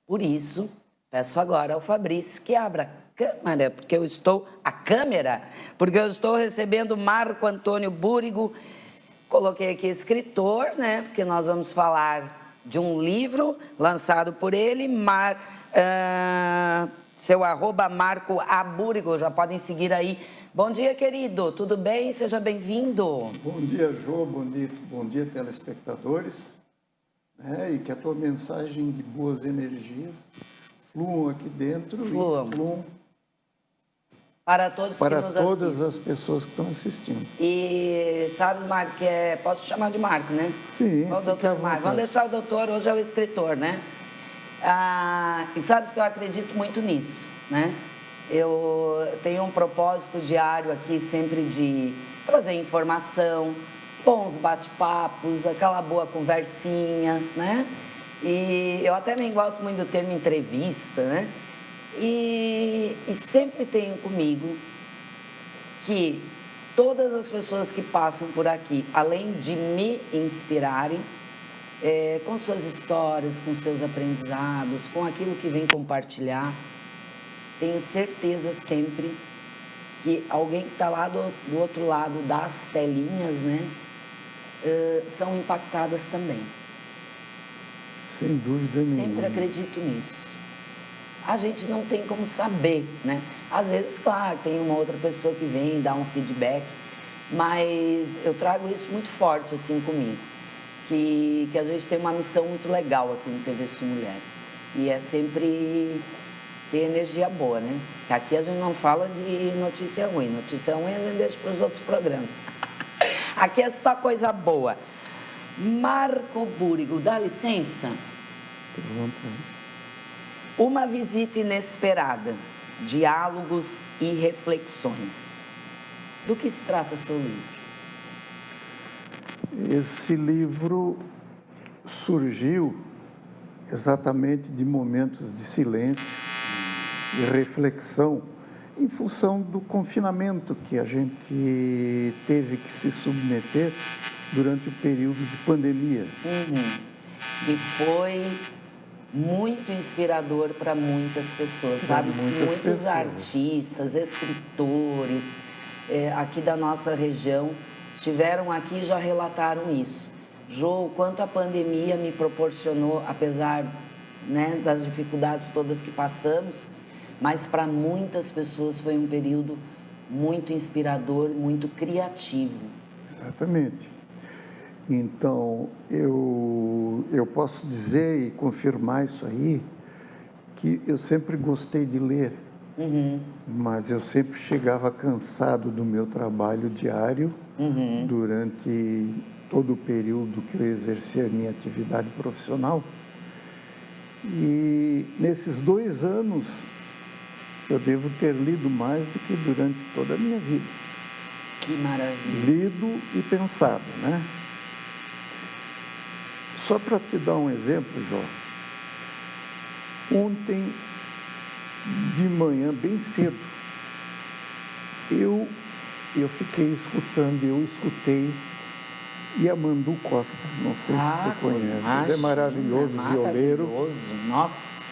Por isso, peço agora ao Fabrício que abra a câmera, porque eu estou recebendo Marco Antônio Búrigo. Coloquei aqui escritor, né? Porque nós vamos falar de um livro lançado por ele, seu @ Marco A. Búrigo, já podem seguir aí. Bom dia, querido, tudo bem? Seja bem-vindo. Bom dia, Jô, bom dia, telespectadores, e que a tua mensagem de boas energias fluam aqui dentro e fluam para todos para que nos todas assistem. as pessoas que estão assistindo. E sabes, Marco, posso chamar de Marco, né? Sim. O doutor Marco. Vamos deixar o doutor, hoje é o escritor, né? E sabes que eu acredito muito nisso, né? Eu tenho um propósito diário aqui sempre de trazer informação, bons bate-papos, aquela boa conversinha, né? E eu até nem gosto muito do termo entrevista, né? E sempre tenho comigo que todas as pessoas que passam por aqui, além de me inspirarem, com suas histórias, com seus aprendizados, com aquilo que vem compartilhar, tenho certeza sempre que alguém que está lá do outro lado das telinhas, né, são impactadas também. Sem dúvida nenhuma. Sempre acredito nisso. A gente não tem como saber, né? Às vezes, claro, tem uma outra pessoa que vem dar um feedback, mas eu trago isso muito forte assim comigo, que a gente tem uma missão muito legal aqui no TV Sul Mulher, e é sempre ter energia boa, né? Que aqui a gente não fala de notícia ruim a gente deixa para os outros programas. Aqui é só coisa boa. Marco Búrigo, dá licença? Uma visita inesperada, diálogos e reflexões. Do que se trata seu livro? Esse livro surgiu exatamente de momentos de silêncio e reflexão em função do confinamento que a gente teve que se submeter durante o período de pandemia. E foi muito inspirador para muitas pessoas, sabe? Muitos artistas, escritores aqui da nossa região estiveram aqui e já relataram isso. Jô, o quanto a pandemia me proporcionou, apesar, né, das dificuldades todas que passamos, mas para muitas pessoas foi um período muito inspirador, muito criativo. Exatamente. Então, eu posso dizer e confirmar isso aí, que eu sempre gostei de ler, mas eu sempre chegava cansado do meu trabalho diário, durante todo o período que eu exercia a minha atividade profissional. E nesses 2 anos, eu devo ter lido mais do que durante toda a minha vida. Que maravilha! Lido e pensado, né? Só para te dar um exemplo, Jó. Ontem, de manhã, bem cedo, eu escutei Yamandu Costa, não sei se tu conhece, ele é maravilhoso, violeiro. Nossa!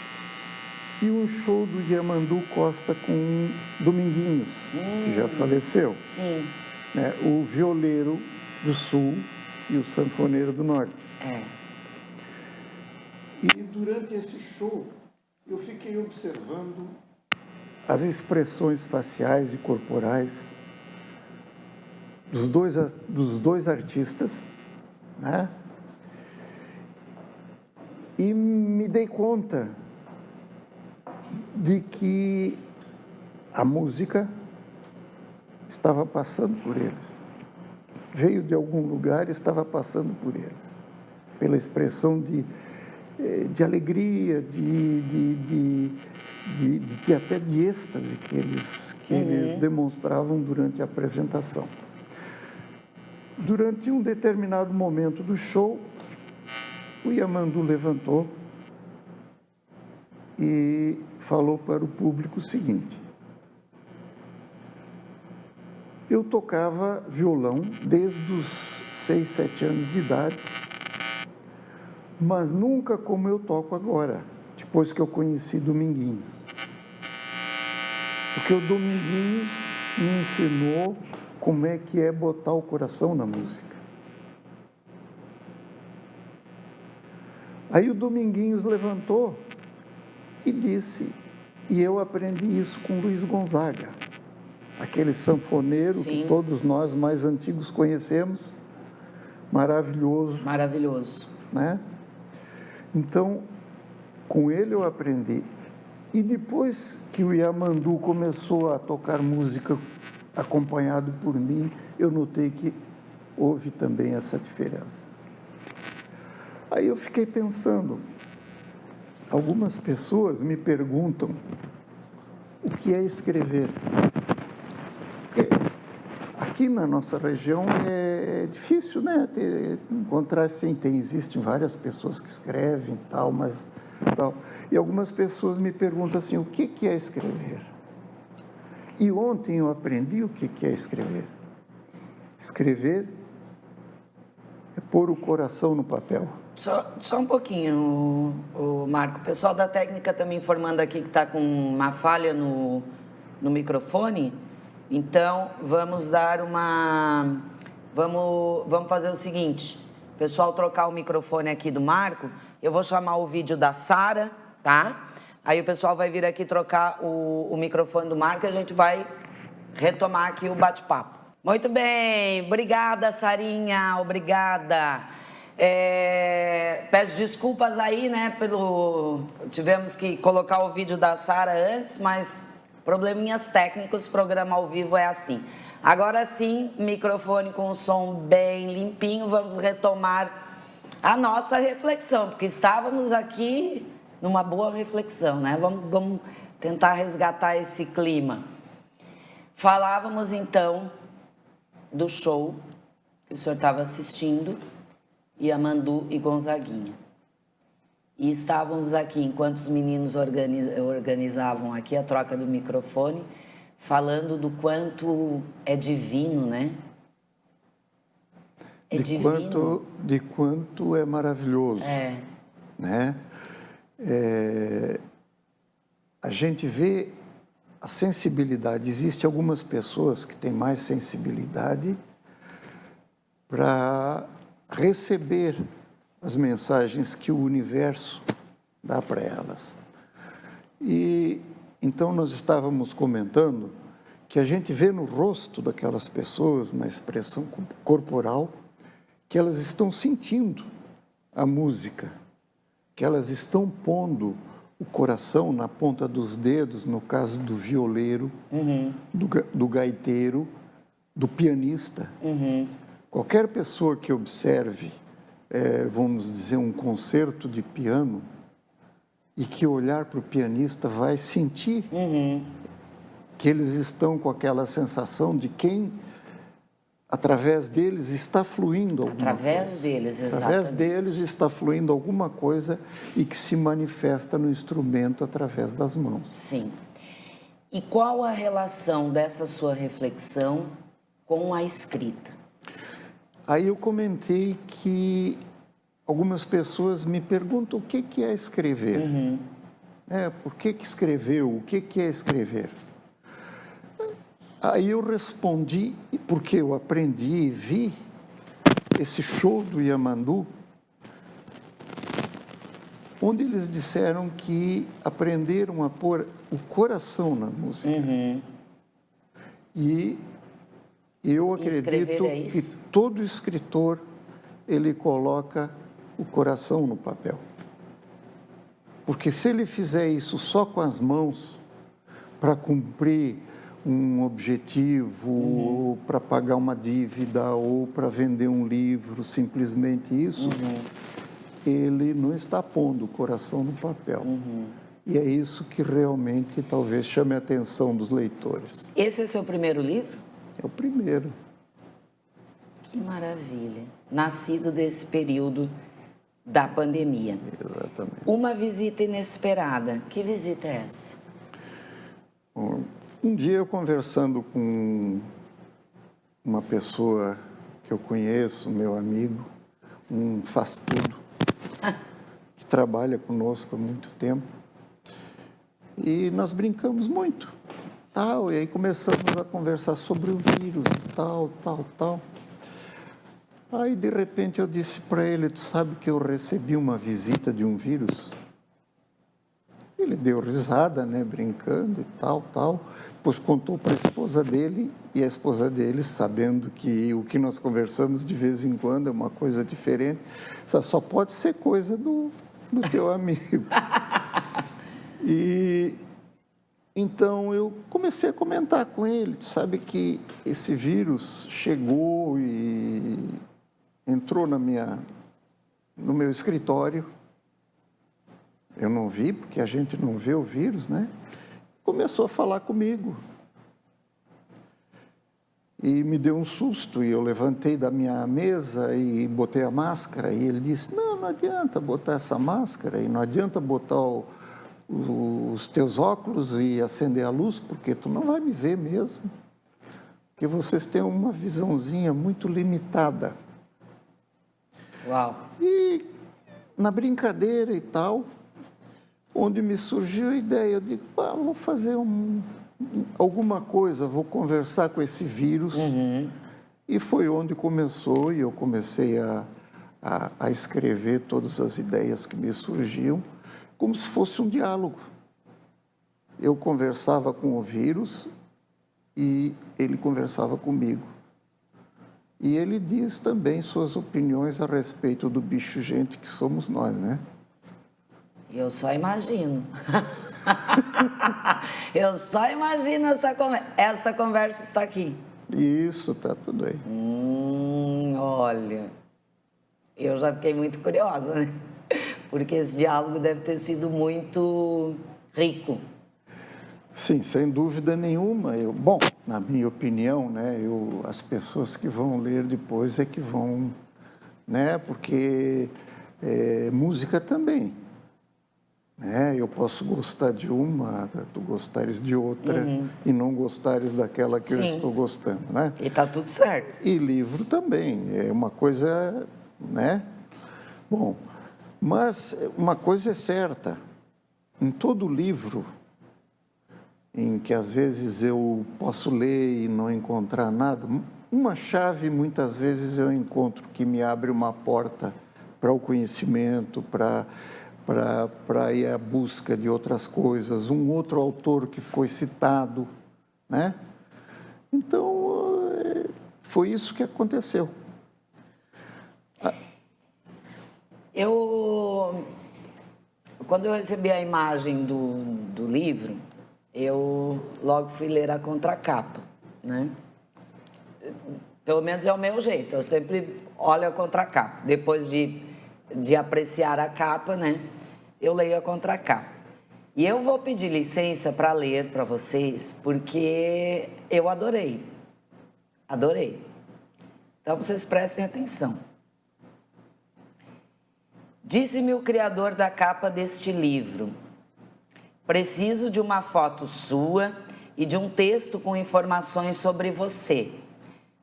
E um show do Yamandu Costa com Dominguinhos, que já faleceu. Sim. O violeiro do Sul e o sanfoneiro do Norte. E durante esse show, eu fiquei observando as expressões faciais e corporais dos dois artistas, né? E me dei conta de que a música estava passando por eles. Veio de algum lugar e estava passando por eles. Pela expressão de alegria, até de êxtase que eles demonstravam durante a apresentação. Durante um determinado momento do show, o Yamandu levantou e falou para o público o seguinte: eu tocava violão desde os 6, 7 anos de idade, mas nunca como eu toco agora. depois que eu conheci Dominguinhos. Porque o Dominguinhos me ensinou como é que é botar o coração na música. Aí o Dominguinhos levantou e disse, e eu aprendi isso com Luiz Gonzaga, aquele sanfoneiro Sim. que todos nós mais antigos conhecemos, maravilhoso. Maravilhoso. Né? Então, com ele eu aprendi. E depois que o Yamandu começou a tocar música acompanhado por mim, eu notei que houve também essa diferença. Aí eu fiquei pensando, algumas pessoas me perguntam o que é escrever. Aqui na nossa região é difícil, né? Encontrar assim, existem várias pessoas que escrevem e tal, mas tal. E algumas pessoas me perguntam assim, o que é escrever? E ontem eu aprendi o que é escrever. Escrever é pôr o coração no papel. Só um pouquinho, o Marco. O pessoal da técnica está me informando aqui que está com uma falha no microfone. Então, vamos dar uma... Vamos fazer o seguinte. Pessoal, trocar o microfone aqui do Marco. Eu vou chamar o vídeo da Sara, tá? Aí o pessoal vai vir aqui trocar o microfone do Marco e a gente vai retomar aqui o bate-papo. Muito bem. Obrigada, Sarinha. Obrigada. Peço desculpas aí, né, tivemos que colocar o vídeo da Sara antes, mas probleminhas técnicos, programa ao vivo é assim. Agora sim, microfone com o som bem limpinho, vamos retomar a nossa reflexão, porque estávamos aqui numa boa reflexão, né? Vamos tentar resgatar esse clima. Falávamos então do show que o senhor estava assistindo, Yamandu e Gonzaguinha. E estávamos aqui, enquanto os meninos organizavam aqui a troca do microfone, falando do quanto é divino, né? É divino. De quanto é maravilhoso. Né? A gente vê a sensibilidade. Existem algumas pessoas que têm mais sensibilidade para receber as mensagens que o universo dá para elas. E então nós estávamos comentando que a gente vê no rosto daquelas pessoas, na expressão corporal, que elas estão sentindo a música, que elas estão pondo o coração na ponta dos dedos, no caso do violeiro, do gaiteiro, do pianista. Qualquer pessoa que observe, vamos dizer, um concerto de piano e que olhar para o pianista vai sentir que eles estão com aquela sensação de quem, através deles, está fluindo alguma coisa. Através deles, exatamente. Através deles está fluindo alguma coisa e que se manifesta no instrumento através das mãos. Sim. E qual a relação dessa sua reflexão com a escrita? Aí eu comentei que algumas pessoas me perguntam o que é escrever. Por que escreveu? O que é escrever? Aí eu respondi, porque eu aprendi e vi esse show do Yamandu, onde eles disseram que aprenderam a pôr o coração na música. E eu acredito que todo escritor, ele coloca o coração no papel. Porque se ele fizer isso só com as mãos, para cumprir um objetivo, ou para pagar uma dívida, ou para vender um livro, simplesmente isso, ele não está pondo o coração no papel. E é isso que realmente talvez chame a atenção dos leitores. Esse é seu primeiro livro? É o primeiro. Que maravilha. Nascido desse período da pandemia. Exatamente. Uma visita inesperada. Que visita é essa? Um dia eu conversando com uma pessoa que eu conheço, meu amigo, um faz-tudo, que trabalha conosco há muito tempo, E nós brincamos muito, tal, e aí começamos a conversar sobre o vírus, tal. Aí, de repente, eu disse para ele, tu sabe que eu recebi uma visita de um vírus? Ele deu risada, né, brincando e tal. Depois contou para a esposa dele, e a esposa dele, sabendo que o que nós conversamos de vez em quando é uma coisa diferente, só pode ser coisa do teu amigo. E então eu comecei a comentar com ele, sabe que esse vírus chegou e entrou no meu escritório. Eu não vi, porque a gente não vê o vírus, né? Começou a falar comigo. E me deu um susto, e eu levantei da minha mesa e botei a máscara, e ele disse, não adianta botar essa máscara, e não adianta botar os teus óculos e acender a luz, porque tu não vai me ver mesmo. Porque vocês têm uma visãozinha muito limitada. Uau! E na brincadeira e tal, onde me surgiu a ideia, eu digo, vou fazer alguma coisa, vou conversar com esse vírus. E foi onde começou, e eu comecei a escrever todas as ideias que me surgiam, como se fosse um diálogo. Eu conversava com o vírus e ele conversava comigo. E ele diz também suas opiniões a respeito do bicho gente que somos nós, né? Eu só imagino. Eu só imagino essa conversa está aqui. Isso, tá tudo aí. Olha, eu já fiquei muito curiosa, né? Porque esse diálogo deve ter sido muito rico. Sim, sem dúvida nenhuma. Bom, na minha opinião, né, as pessoas que vão ler depois é que vão, né, porque música também. Né? Eu posso gostar de uma, tu gostares de outra e não gostares daquela que eu estou gostando, né? E tá tudo certo. E livro também, é uma coisa, né? Bom, mas uma coisa é certa, em todo livro, em que às vezes eu posso ler e não encontrar nada, uma chave muitas vezes eu encontro que me abre uma porta para o conhecimento, para ir à busca de outras coisas, um outro autor que foi citado, né? Então, foi isso que aconteceu. Quando eu recebi a imagem do livro, eu logo fui ler a contracapa, né? Pelo menos é o meu jeito, eu sempre olho a contracapa. Depois de apreciar a capa, né? Eu leio a contracapa. E eu vou pedir licença para ler para vocês, porque eu adorei. Adorei. Então, vocês prestem atenção. Disse-me o criador da capa deste livro: preciso de uma foto sua e de um texto com informações sobre você.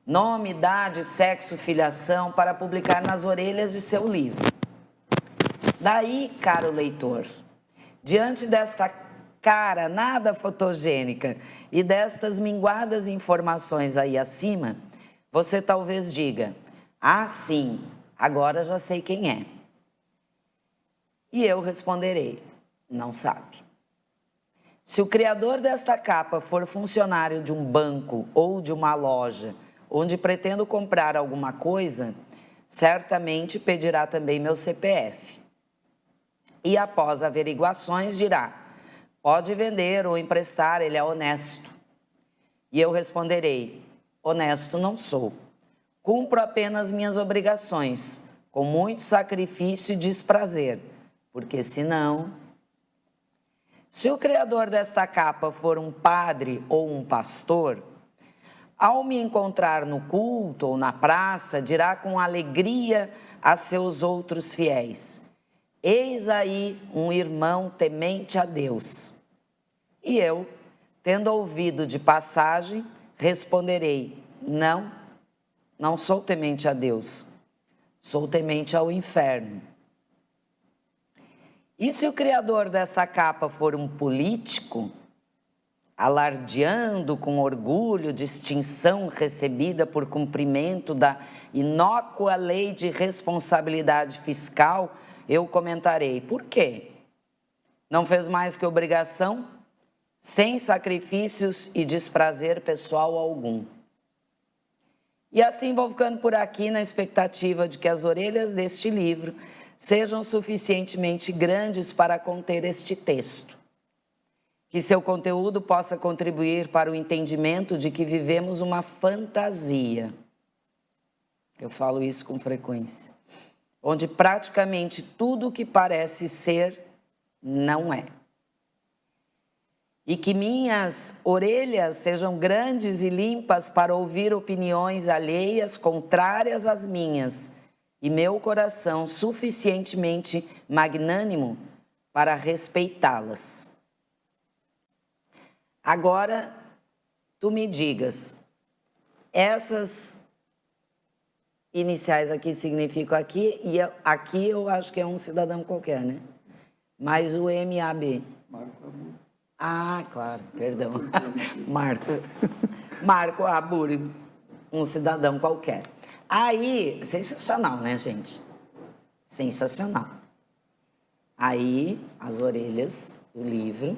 Nome, idade, sexo, filiação, para publicar nas orelhas de seu livro. Daí, caro leitor, diante desta cara nada fotogênica e destas minguadas informações aí acima, você talvez diga: ah, sim, agora já sei quem é. E eu responderei: não sabe. Se o criador desta capa for funcionário de um banco ou de uma loja onde pretendo comprar alguma coisa, certamente pedirá também meu CPF. E após averiguações dirá: pode vender ou emprestar, ele é honesto. E eu responderei: honesto não sou. Cumpro apenas minhas obrigações, com muito sacrifício e desprazer, porque senão... Se o criador desta capa for um padre ou um pastor, ao me encontrar no culto ou na praça, dirá com alegria a seus outros fiéis: eis aí um irmão temente a Deus. E eu, tendo ouvido de passagem, responderei: não sou temente a Deus, sou temente ao inferno. E se o criador dessa capa for um político, alardeando com orgulho distinção recebida por cumprimento da inócua lei de responsabilidade fiscal, eu comentarei: por quê? Não fez mais que obrigação, sem sacrifícios e desprazer pessoal algum. E assim vou ficando por aqui na expectativa de que as orelhas deste livro sejam suficientemente grandes para conter este texto. Que seu conteúdo possa contribuir para o entendimento de que vivemos uma fantasia. Eu falo isso com frequência. Onde praticamente tudo o que parece ser, não é. E que minhas orelhas sejam grandes e limpas para ouvir opiniões alheias contrárias às minhas, e meu coração suficientemente magnânimo para respeitá-las. Agora, tu me digas, essas iniciais aqui significam aqui, e aqui eu acho que é um cidadão qualquer, né? Mas o MAB. Marco Aburgo. Ah, claro, perdão. Marco Aburgo, um cidadão qualquer. Aí, sensacional, né, gente? Sensacional. Aí, as orelhas do livro.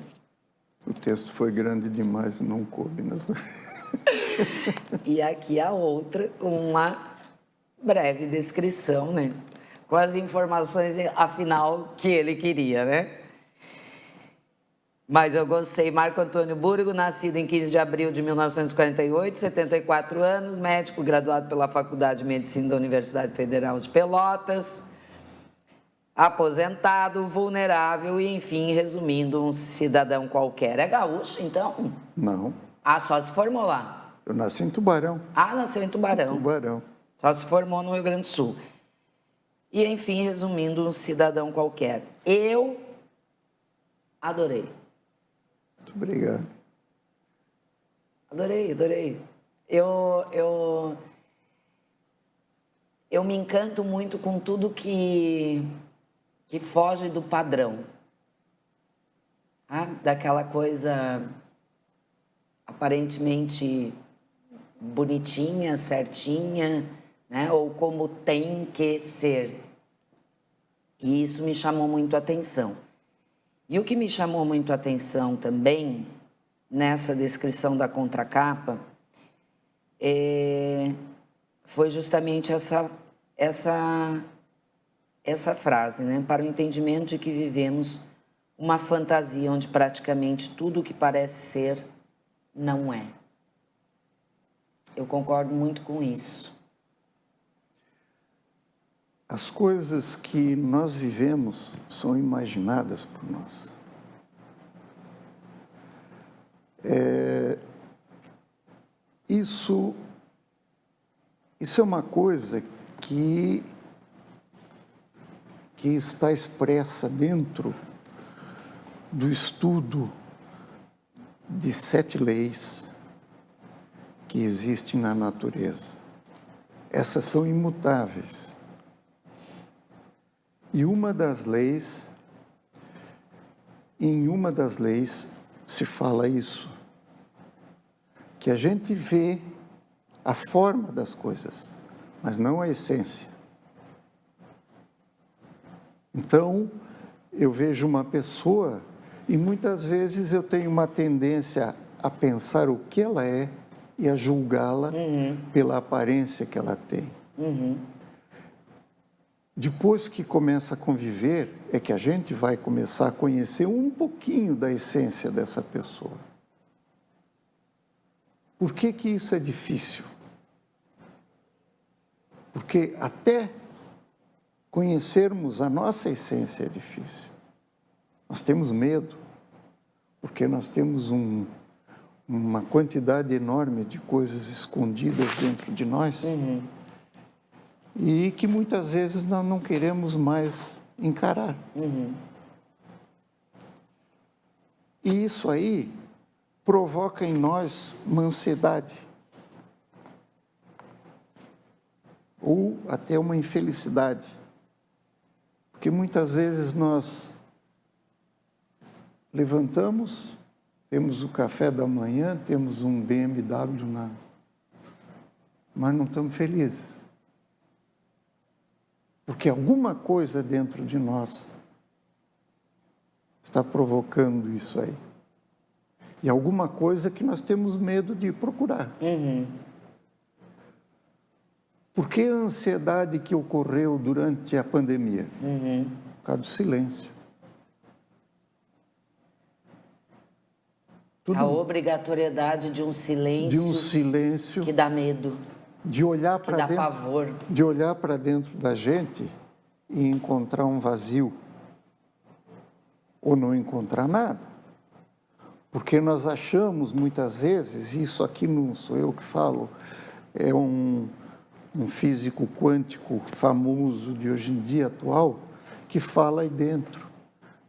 O texto foi grande demais, não coube nas orelhas. E aqui a outra, com uma breve descrição, né? Com as informações, afinal, que ele queria, né? Mas eu gostei. Marco Antônio Burgo, nascido em 15 de abril de 1948, 74 anos, médico, graduado pela Faculdade de Medicina da Universidade Federal de Pelotas, aposentado, vulnerável e, enfim, resumindo, um cidadão qualquer. É gaúcho, então? Não. Ah, só se formou lá. Eu nasci em Tubarão. Ah, nasceu em Tubarão. Tubarão. Só se formou no Rio Grande do Sul. E, enfim, resumindo, um cidadão qualquer. Eu adorei. Muito obrigado. Adorei. Eu me encanto muito com tudo que foge do padrão. Ah, daquela coisa aparentemente bonitinha, certinha, né? Ou como tem que ser. E isso me chamou muito a atenção. E o que me chamou muito a atenção também, nessa descrição da contracapa, foi justamente essa frase, né? Para o entendimento de que vivemos uma fantasia onde praticamente tudo o que parece ser não é. Eu concordo muito com isso. As coisas que nós vivemos são imaginadas por nós. Isso é uma coisa que está expressa dentro do estudo de 7 leis que existem na natureza. Essas são imutáveis. E em uma das leis se fala isso, que a gente vê a forma das coisas, mas não a essência. Então, eu vejo uma pessoa e muitas vezes eu tenho uma tendência a pensar o que ela é e a julgá-la pela aparência que ela tem. Depois que começa a conviver, é que a gente vai começar a conhecer um pouquinho da essência dessa pessoa. Por que que isso é difícil? Porque até conhecermos a nossa essência é difícil. Nós temos medo, porque nós temos uma quantidade enorme de coisas escondidas dentro de nós. E que muitas vezes nós não queremos mais encarar. E isso aí provoca em nós uma ansiedade. Ou até uma infelicidade. Porque muitas vezes nós levantamos, temos o café da manhã, temos um BMW mas não estamos felizes. Porque alguma coisa dentro de nós está provocando isso aí. E alguma coisa que nós temos medo de procurar. Por que a ansiedade que ocorreu durante a pandemia? Por causa do silêncio. A obrigatoriedade de um silêncio que dá medo, de olhar para dentro, pavor. De olhar para dentro da gente e encontrar um vazio ou não encontrar nada, porque nós achamos muitas vezes, isso aqui não sou eu que falo, é um físico quântico famoso de hoje em dia atual que fala aí dentro.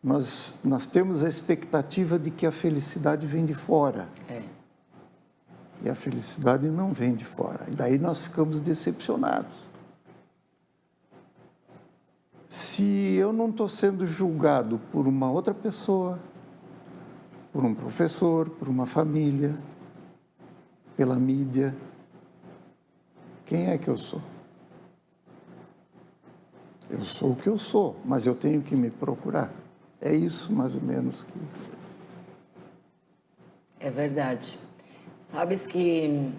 Nós temos a expectativa de que a felicidade vem de fora. E a felicidade não vem de fora. E daí nós ficamos decepcionados. Se eu não estou sendo julgado por uma outra pessoa, por um professor, por uma família, pela mídia, quem é que eu sou? Eu sou o que eu sou, mas eu tenho que me procurar. É isso, mais ou menos, que... É verdade. Sabes que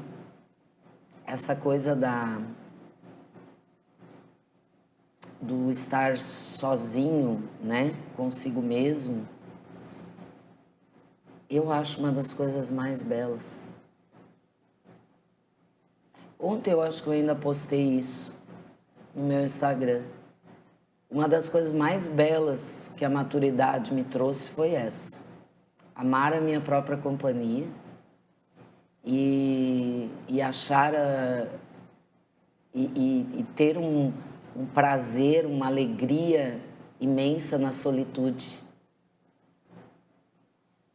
essa coisa do estar sozinho, né, consigo mesmo, eu acho uma das coisas mais belas. Ontem eu acho que eu ainda postei isso no meu Instagram. Uma das coisas mais belas que a maturidade me trouxe foi essa. Amar a minha própria companhia e achar e ter um prazer, uma alegria imensa na solitude.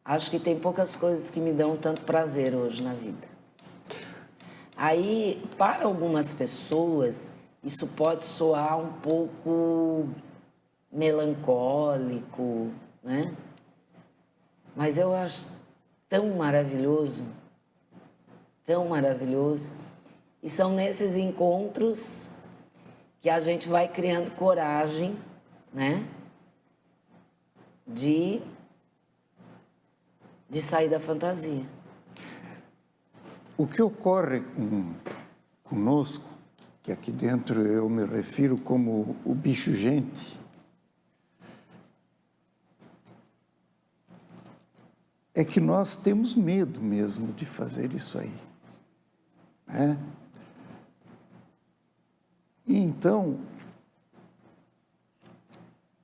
Acho que tem poucas coisas que me dão tanto prazer hoje na vida. Aí, para algumas pessoas, isso pode soar um pouco melancólico, né? Mas eu acho tão maravilhoso, tão maravilhoso. E são nesses encontros que a gente vai criando coragem, né? De sair da fantasia. O que ocorre conosco, que aqui dentro eu me refiro como o bicho gente, é que nós temos medo mesmo de fazer isso aí, né? E então,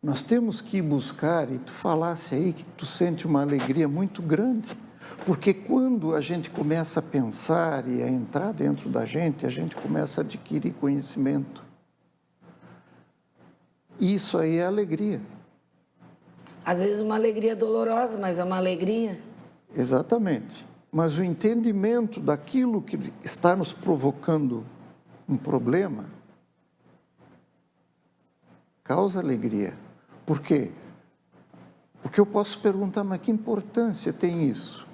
nós temos que buscar, e tu falasse aí que tu sente uma alegria muito grande, porque quando a gente começa a pensar e a entrar dentro da gente, a gente começa a adquirir conhecimento. Isso aí é alegria. Às vezes uma alegria dolorosa, mas é uma alegria. Exatamente. Mas o entendimento daquilo que está nos provocando um problema causa alegria. Por quê? Porque eu posso perguntar, mas que importância tem isso?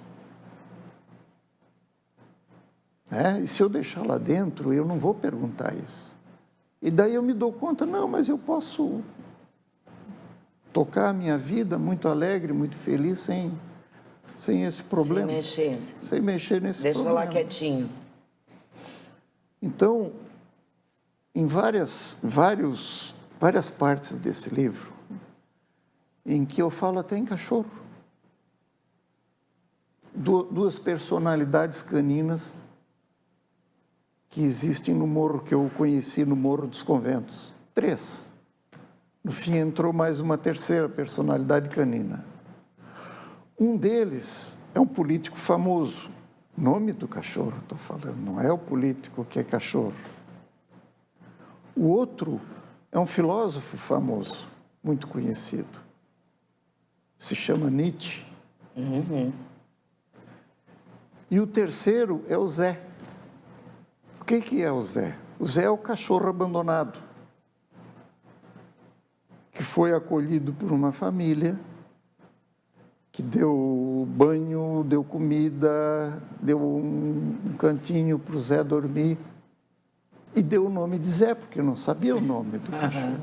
E se eu deixar lá dentro, eu não vou perguntar isso. E daí eu me dou conta, não, mas eu posso tocar a minha vida muito alegre, muito feliz, sem esse problema. Sem mexer nesse Deixa problema. lá quietinho. Então, em várias partes desse livro, em que eu falo até em cachorro, duas personalidades caninas que existem no morro, que eu conheci no Morro dos Conventos. 3. No fim, entrou mais uma terceira personalidade canina. Um deles é um político famoso. Nome do cachorro, estou falando, não é o político que é cachorro. O outro é um filósofo famoso, muito conhecido. Se chama Nietzsche. E o terceiro é o Zé. O que é o Zé? O Zé é o cachorro abandonado, que foi acolhido por uma família, que que deu banho, deu comida, deu um cantinho para o Zé dormir e deu o nome de Zé, porque eu não sabia o nome do cachorro.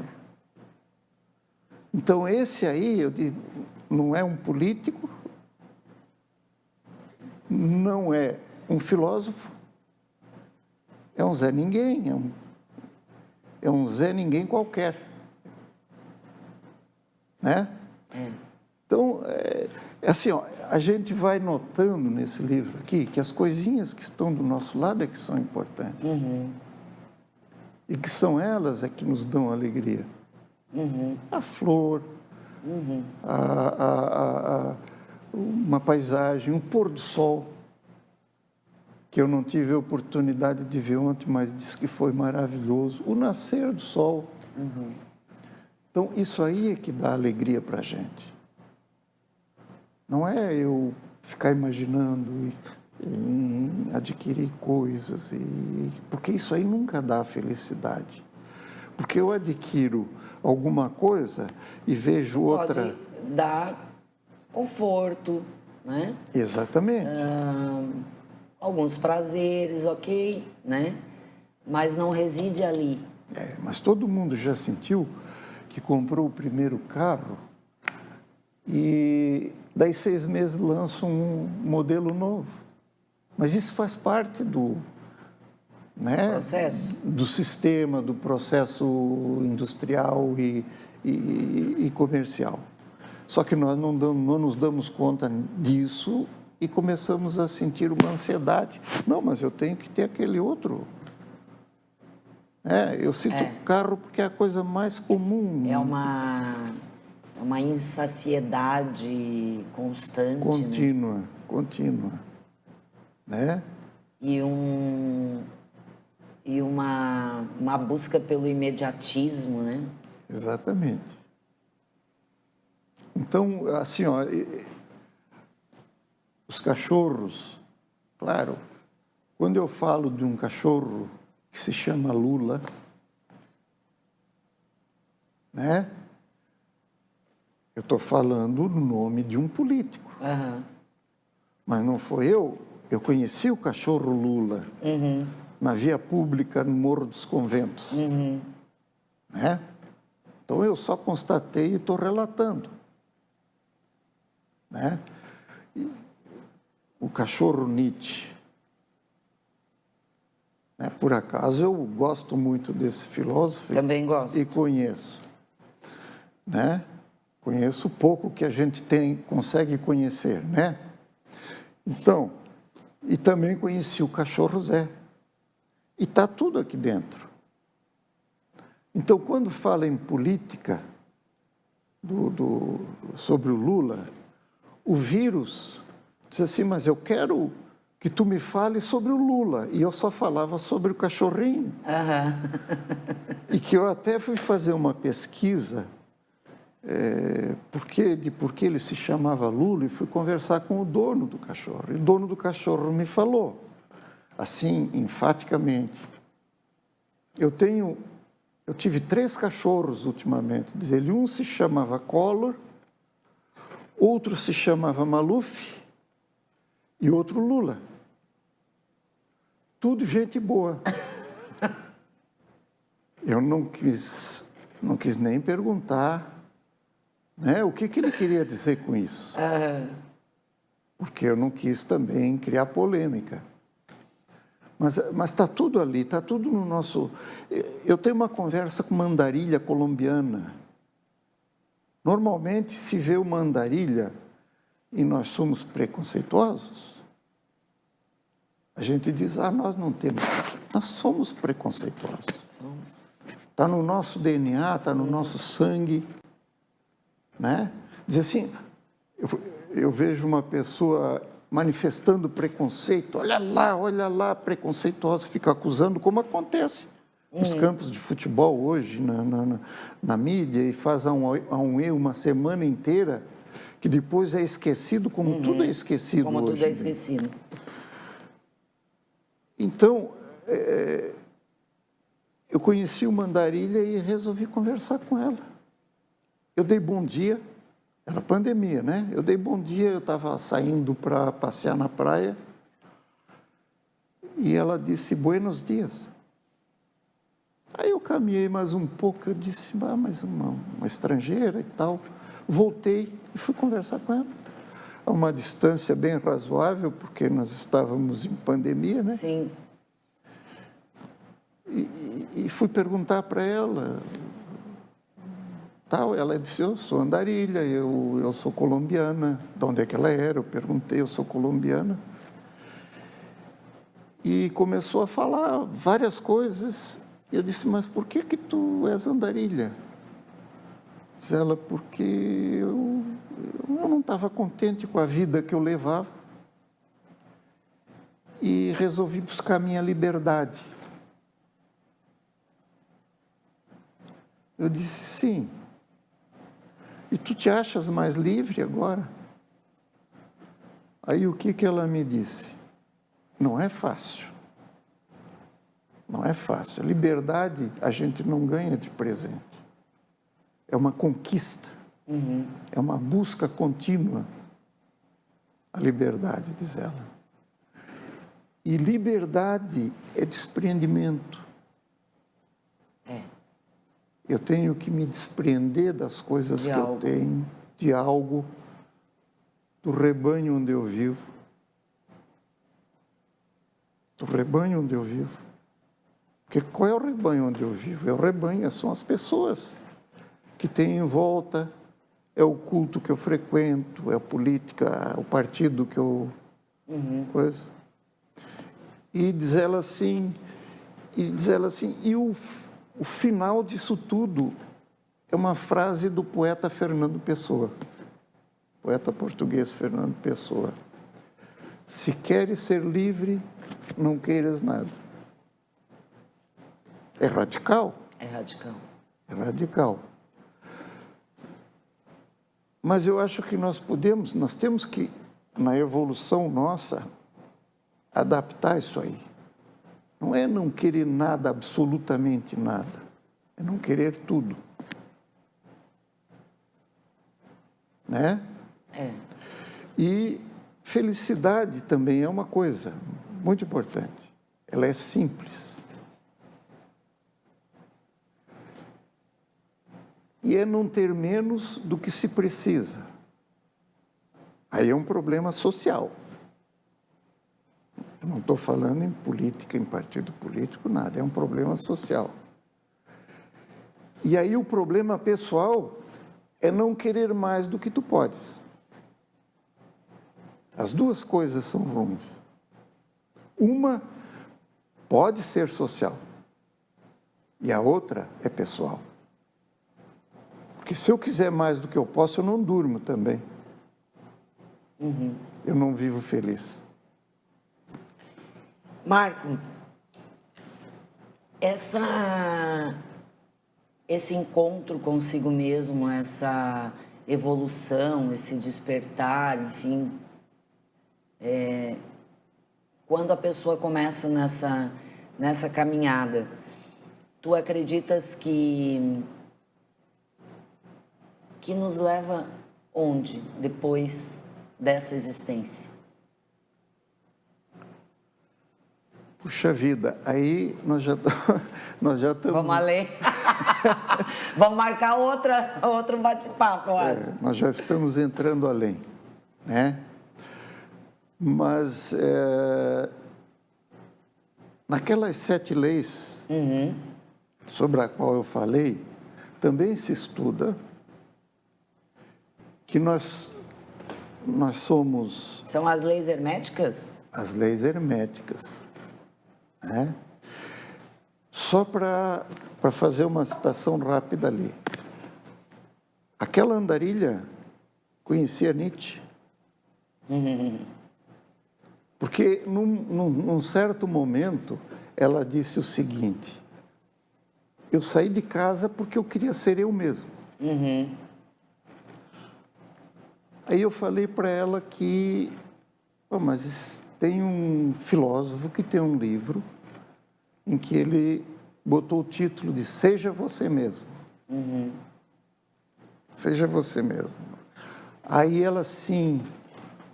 Então, esse aí, eu digo, não é um político, não é um filósofo, é um Zé Ninguém, é um Zé Ninguém qualquer. Né? Então, é assim, ó, a gente vai notando nesse livro aqui que as coisinhas que estão do nosso lado é que são importantes. E que são elas é que nos dão alegria. A flor, uma paisagem, um pôr do sol, que eu não tive a oportunidade de ver ontem, mas disse que foi maravilhoso. O nascer do sol. Então, isso aí é que dá alegria para a gente. Não é eu ficar imaginando e adquirir coisas, porque isso aí nunca dá felicidade. Porque eu adquiro alguma coisa e vejo outra... Pode dar conforto, né? Exatamente. Alguns prazeres, ok, né? Mas não reside ali. Mas todo mundo já sentiu que comprou o primeiro carro e daí 6 meses lança um modelo novo. Mas isso faz parte do Processo. Do sistema, do processo industrial e comercial. Só que nós não nos damos conta disso e começamos a sentir uma ansiedade. Não, mas eu tenho que ter aquele outro. Eu cito carro porque é a coisa mais comum. É uma insaciedade constante. Contínua. Né? E uma busca pelo imediatismo, né? Exatamente. Então, assim, ó, os cachorros, claro, quando eu falo de um cachorro que se chama Lula, né? Eu estou falando o nome de um político. Mas não foi eu. Eu conheci o cachorro Lula na via pública no Morro dos Conventos. Né? Então, eu só constatei e estou relatando. Né? O cachorro Nietzsche. Por acaso, eu gosto muito desse filósofo. Também gosto. E conheço. Né? Conheço pouco que a gente consegue conhecer, né? Então, e também conheci o cachorro Zé. E está tudo aqui dentro. Então, quando fala em política sobre o Lula, o vírus diz assim, mas eu quero que tu me fale sobre o Lula. E eu só falava sobre o cachorrinho. E que eu até fui fazer uma pesquisa por que ele se chamava Lula e fui conversar com o dono do cachorro. E o dono do cachorro me falou, assim, enfaticamente, eu tive 3 cachorros ultimamente, diz ele, um se chamava Collor, outro se chamava Maluf e outro Lula. Tudo gente boa. Eu não quis nem perguntar, né, o que ele queria dizer com isso. Porque eu não quis também criar polêmica. Mas está tudo ali, está tudo no nosso... Eu tenho uma conversa com uma andarilha colombiana. Normalmente, se vê uma andarilha e nós somos preconceituosos, a gente diz, nós não temos... Nós somos preconceituosos. Está no nosso DNA, está no nosso sangue. Né? Diz assim, eu vejo uma pessoa manifestando preconceito, olha lá, preconceituosa, fica acusando, como acontece nos campos de futebol hoje, na mídia, e faz a um erro uma semana inteira, que depois é esquecido, como tudo é esquecido hoje. Como tudo é esquecido. Então, eu conheci uma andarilha e resolvi conversar com ela. Eu dei bom dia, Era pandemia, né? Eu dei bom dia, eu estava saindo para passear na praia e ela disse, buenos dias. Aí eu caminhei mais um pouco, eu disse, mas uma estrangeira e tal. Voltei e fui conversar com ela. A uma distância bem razoável, porque nós estávamos em pandemia, né? Sim. E fui perguntar para ela, tal. Ela disse, eu sou andarilha, eu sou colombiana. De onde é que ela era? Eu perguntei, eu sou colombiana. E começou a falar várias coisas. Eu disse, mas por que tu és andarilha? Diz ela, porque eu não estava contente com a vida que eu levava e resolvi buscar minha liberdade. Eu disse, sim. E tu te achas mais livre agora? Aí o que ela me disse? Não é fácil. Não é fácil. A liberdade a gente não ganha de presente. É uma conquista. É uma busca contínua. A liberdade, diz ela. E liberdade é desprendimento. É. Eu tenho que me desprender das coisas que eu tenho, de algo, do rebanho onde eu vivo. Do rebanho onde eu vivo. Porque qual é o rebanho onde eu vivo? É o rebanho, são as pessoas que têm em volta, é o culto que eu frequento, é a política, o partido que eu... coisa. E diz ela assim, e o final disso tudo é uma frase do poeta Fernando Pessoa, poeta português Fernando Pessoa. Se queres ser livre, não queiras nada. É radical? É radical. É radical. Mas eu acho que nós temos que, na evolução nossa, adaptar isso aí. Não é não querer nada, absolutamente nada. É não querer tudo. Né? É. E felicidade também é uma coisa muito importante. Ela é simples. E é não ter menos do que se precisa. Aí é um problema social. Eu não estou falando em política, em partido político, nada. É um problema social. E aí o problema pessoal é não querer mais do que tu podes. As duas coisas são ruins. Uma pode ser social e a outra é pessoal. Porque se eu quiser mais do que eu posso, eu não durmo também. Eu não vivo feliz. Marco, esse encontro consigo mesmo, essa evolução, esse despertar, enfim, quando a pessoa começa nessa caminhada, tu acreditas que nos leva onde depois dessa existência? Puxa vida, aí nós já estamos... Vamos além. Vamos marcar outro bate-papo, eu acho. Nós já estamos entrando além, né? Mas naquelas 7 leis sobre a qual eu falei, também se estuda que nós somos... São as leis herméticas? As leis herméticas, né? Só para fazer uma citação rápida ali. Aquela andarilha conhecia Nietzsche. Porque num certo momento ela disse o seguinte: eu saí de casa porque eu queria ser eu mesmo. Aí eu falei para ela que, mas tem um filósofo que tem um livro em que ele botou o título de Seja Você Mesmo. Seja você mesmo. Aí ela assim,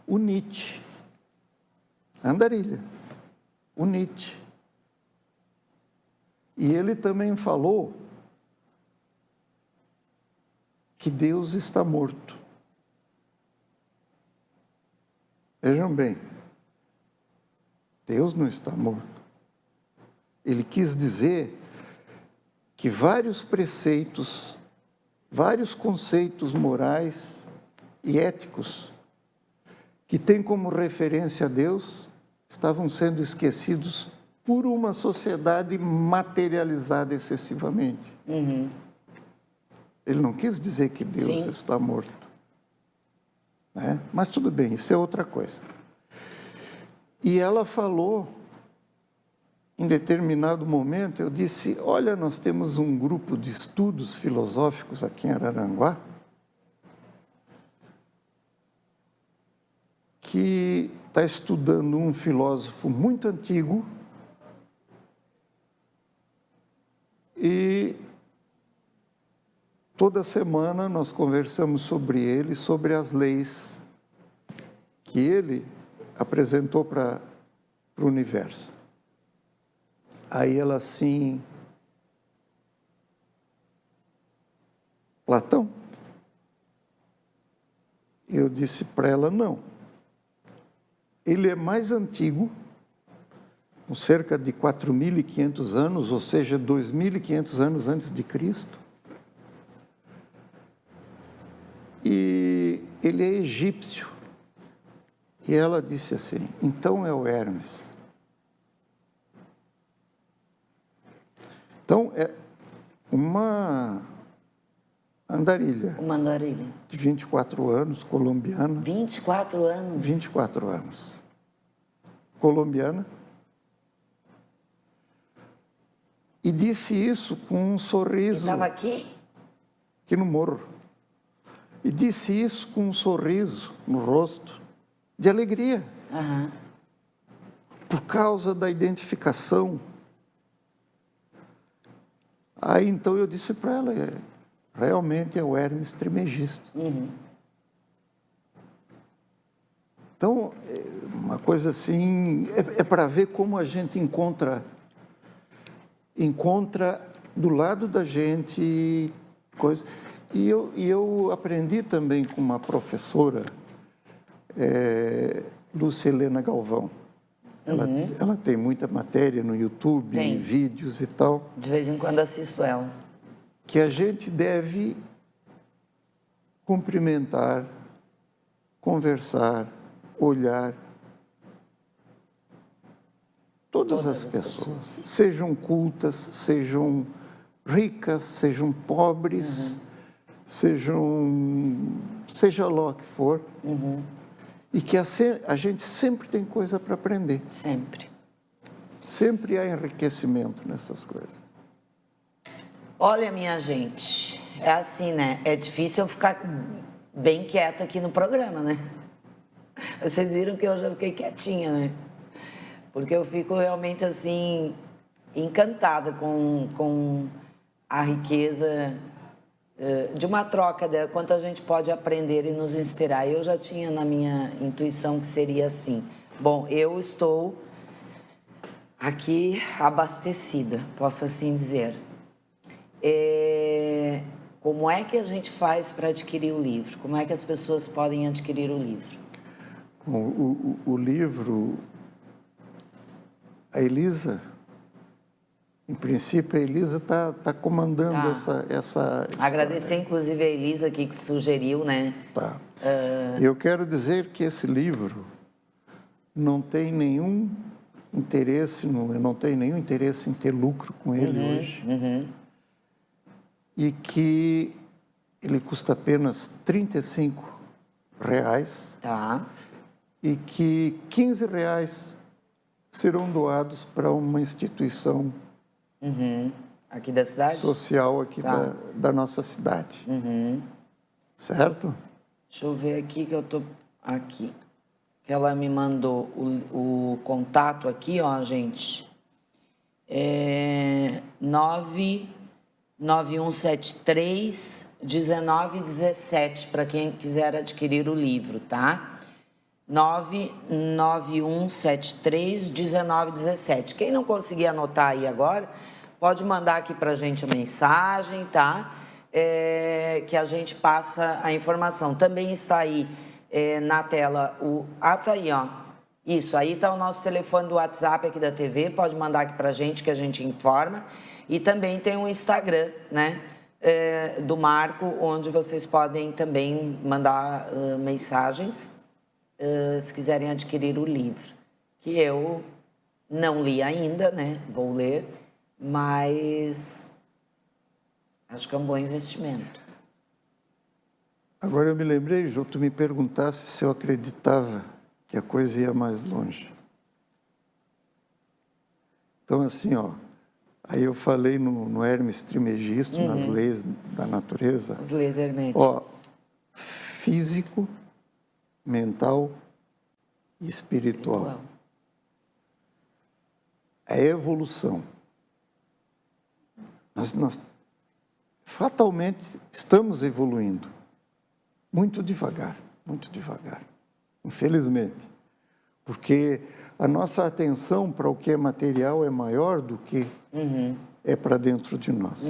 o Nietzsche, Andarilha, o Nietzsche. E ele também falou que Deus está morto. Vejam bem, Deus não está morto. Ele quis dizer que vários preceitos, vários conceitos morais e éticos que têm como referência a Deus estavam sendo esquecidos por uma sociedade materializada excessivamente. Uhum. Ele não quis dizer que Deus Sim. está morto, né? Mas tudo bem, isso é outra coisa. E ela falou, em determinado momento, eu disse, olha, nós temos um grupo de estudos filosóficos aqui em Araranguá, que está estudando um filósofo muito antigo e toda semana nós conversamos sobre ele, sobre as leis que ele apresentou para o universo. Aí ela assim, Platão? Eu disse para ela, não. Ele é mais antigo, com cerca de 4.500 anos, ou seja, 2.500 anos antes de Cristo. E ele é egípcio. E ela disse assim, então é o Hermes. Então, é uma andarilha. Uma andarilha. De 24 anos, colombiana. 24 anos? 24 anos. Colombiana. E disse isso com um sorriso. Estava aqui? Aqui no morro. E disse isso com um sorriso no rosto, de alegria. Uhum. Por causa da identificação. Aí então eu disse para ela, realmente é o Hermes Trismegisto. Uhum. Então, uma coisa assim, é para ver como a gente encontra do lado da gente coisas. E eu aprendi também com uma professora, Lúcia Helena Galvão. Ela tem muita matéria no YouTube, Tem. vídeos e tal. De vez em quando assisto ela. Que a gente deve cumprimentar, conversar, olhar todas as pessoas, sejam cultas, sejam ricas, sejam pobres, seja lá o que for, e que a gente sempre tem coisa para aprender. Sempre. Sempre há enriquecimento nessas coisas. Olha, minha gente, é assim, né? É difícil eu ficar bem quieta aqui no programa, né? Vocês viram que eu já fiquei quietinha, né? Porque eu fico realmente, assim, encantada com a riqueza de uma troca, de quanto a gente pode aprender e nos inspirar. Eu já tinha na minha intuição que seria assim. Bom, eu estou aqui abastecida, posso assim dizer. Como é que a gente faz para adquirir o livro? Como é que as pessoas podem adquirir o livro? Bom, o livro, a Elisa, em princípio, a Elisa está comandando essa Agradecer, inclusive, a Elisa aqui que sugeriu, né? Tá. Eu quero dizer que esse livro não tem nenhum interesse, eu não tenho nenhum interesse em ter lucro com ele hoje. E que ele custa apenas R$35. Tá. E que R$15 serão doados para uma instituição Aqui da cidade? social aqui da nossa cidade. Certo? Deixa eu ver aqui que eu tô aqui. Que ela me mandou o contato aqui, ó, gente. 9 9173-1917, para quem quiser adquirir o livro, tá? 99173-1917. Quem não conseguir anotar aí agora, pode mandar aqui para a gente a mensagem, tá? Que a gente passa a informação. Também está aí na tela tá aí, ó. Isso, aí está o nosso telefone do WhatsApp aqui da TV, pode mandar aqui para a gente que a gente informa. E também tem um Instagram, né, do Marco, onde vocês podem também mandar mensagens, se quiserem adquirir o livro, que eu não li ainda, né, vou ler, mas acho que é um bom investimento. Agora eu me lembrei, Jô, tu me perguntasse se eu acreditava que a coisa ia mais longe. Então, assim, ó, aí eu falei no Hermes Trismegisto, nas leis da natureza. As leis herméticas. Ó, físico, mental e espiritual. É evolução. Nós fatalmente estamos evoluindo. Muito devagar, infelizmente. Porque a nossa atenção para o que é material é maior do que é para dentro de nós.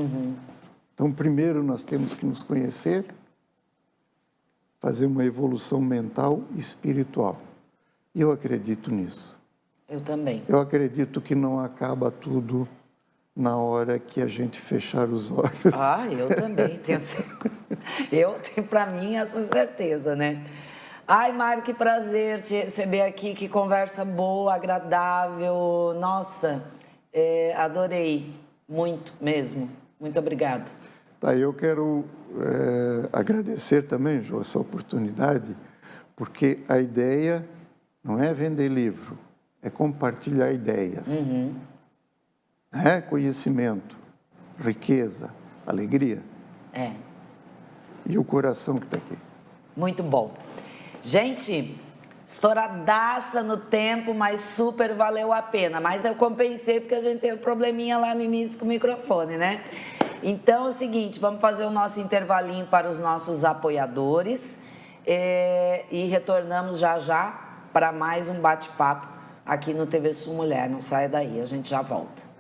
Então, primeiro nós temos que nos conhecer, fazer uma evolução mental e espiritual. E eu acredito nisso. Eu também. Eu acredito que não acaba tudo na hora que a gente fechar os olhos. Ah, eu também tenho. Eu tenho para mim essa certeza, né? Ai, Mário, que prazer te receber aqui, que conversa boa, agradável. Nossa, adorei muito mesmo. Muito obrigada. Tá, eu quero agradecer também, Jô, essa oportunidade, porque a ideia não é vender livro, é compartilhar ideias. É conhecimento, riqueza, alegria. E o coração que está aqui. Muito bom. Gente, estouradaça no tempo, mas super valeu a pena. Mas eu compensei porque a gente teve um probleminha lá no início com o microfone, né? Então é o seguinte, vamos fazer o nosso intervalinho para os nossos apoiadores e retornamos já já para mais um bate-papo aqui no TV Sul Mulher. Não saia daí, a gente já volta.